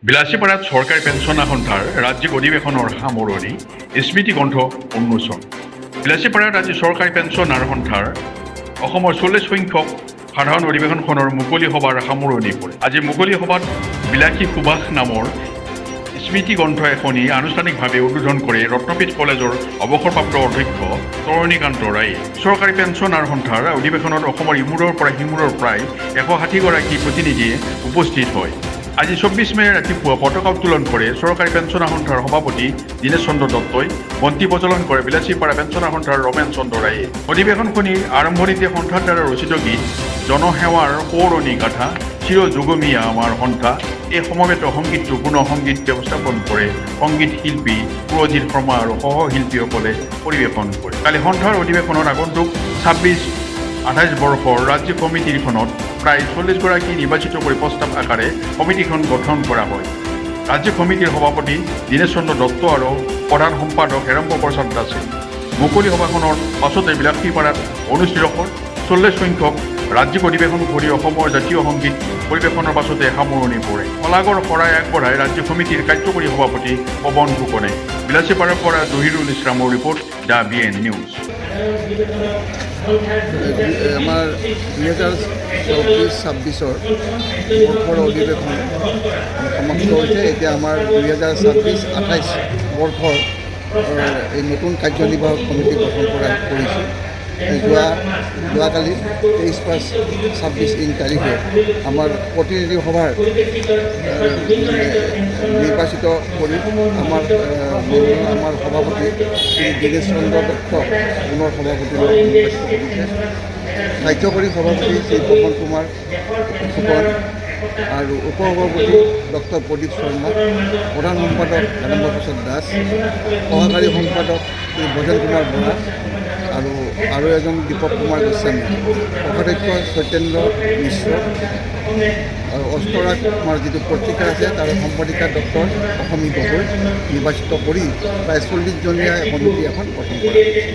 বিলাসীপাৰাত চৰকাৰী পেঞ্চনাৰ সন্থাৰ ৰাজ্যিক অধিৱেশনৰ সামৰণি স্মৃতি গ্ৰন্থ উন্মোচন। বিলাসীপাৰাত আজি চৰকাৰী পেঞ্চনাৰ সন্থাৰ অসমৰ 40 সংখ্যক সাধাৰণ অধিৱেশনখনৰ মুকলি সভাৰ সামৰণি পৰে। আজি মুকলি সভাত বিলাসী সুভাষ নামৰ স্মৃতি গ্ৰন্থ এখনি আনুষ্ঠানিকভাৱে উদ্বোধন কৰে ৰত্নপীঠ কলেজৰ অৱসৰপ্ৰাপ্ত অধ্যক্ষ তৰণীকান্ত ৰায়ে। চৰকাৰী পেঞ্চনাৰ সন্থাৰ অধিৱেশনত অসমৰ ইমূৰৰ পৰা সিমূৰৰ প্ৰায় 160গৰাকী প্ৰতিনিধিয়ে উপস্থিত হয়। আজি 24 মে ৰাতিপুৱা পতাকা উত্তোলন কৰে চৰকাৰী পেঞ্চনাৰ সন্থাৰ সভাপতি দীনেশ চন্দ্ৰ দত্তই। বন্তি প্ৰজ্বলন কৰে বিলাসীপাৰা পেঞ্চনাৰ সন্থাৰ ৰমেন চন্দ্ৰ ৰায়ে। অধিৱেশনখনিৰ আৰম্ভণিতে সন্থাৰ দ্বাৰা ৰচিত গীত জনসেৱাৰ সৌৰণী গাথা চিৰ যুগমীয়া আমাৰ সন্থা এই সমবেত সংগীতটো পুনৰ সংগীত ব্যৱস্থাপন কৰে সংগীত শিল্পী সুৰজিৎ শৰ্মা আৰু সহশিল্পীসকলে পৰিৱেশন কৰে। কালি সন্থাৰ অধিৱেশনত আগন্তুক 26-28 বৰ্ষৰ ৰাজ্যিক কমিটিখনত প্ৰায় 40গৰাকী নিৰ্বাচিত কৰি প্ৰস্তাৱ আকাৰে কমিটিখন গঠন কৰা হয়। ৰাজ্যিক কমিটিৰ সভাপতি দীনেশ চন্দ্ৰ দত্ত আৰু প্ৰধান সম্পাদক হেৰম্ব প্ৰসাদ দাসে। মুকলি সভাখনৰ পাছতে বিলাসীপাৰাত অনুষ্ঠিত হয় 40 সংখ্যক ৰাজ্যিক অধিৱেশন কৰি অসমৰ জাতীয় সংগীত পৰিৱেশনৰ পাছতে সামৰণি পৰে। শলাগৰ শৰাই আগবঢ়াই ৰাজ্য সমিতিৰ কাৰ্যকৰী সভাপতি পৱন ফুকনে। বিলাসীপাৰাৰ পৰা জহিৰুল ইছলামৰ ৰিপৰ্ট দ্য BN নিউজ। আমাৰ 2024-26 বৰ্ষৰ অধিৱেশন সমাপ্ত হৈছে। এতিয়া আমাৰ 2026-28 বৰ্ষৰ এই নতুন কাৰ্যনিৰ্বাহক কমিটি গঠন কৰিছোঁ। যোৱাকালি 23/5/26 তাৰিখে আমাৰ প্ৰতিনিধি সভাৰ নিৰ্বাচিত কৰি আমাৰ সভাপতি শ্ৰী দীনেশ চন্দ্ৰ দত্ত পুনৰ সভাপতিলৈ নিৰ্বাচিত কৰিছে। কাৰ্যকৰী সভাপতি শ্ৰী পৱন কুমাৰ ফুকন আৰু উপসভাপতি ডক্টৰ প্ৰদীপ শৰ্মা, প্ৰধান সম্পাদক হেৰম্ব প্ৰসাদ দাস, সহকাৰী সম্পাদক শ্ৰী ভজেন কুমাৰ বৰা আৰু এজন দীপক কুমাৰ গোস্বামী, কোষাধ্যক্ষ সত্যেন্দ্ৰ মিশ্ৰ আৰু অষ্টৰাজ আমাৰ যিটো পত্ৰিকা আছে তাৰ সম্পাদিকা ডক্টৰ অসমী গগৈ নিৰ্বাচিত কৰি প্ৰায় 40জনীয়া কমিটি এখন গঠন কৰা হৈছে।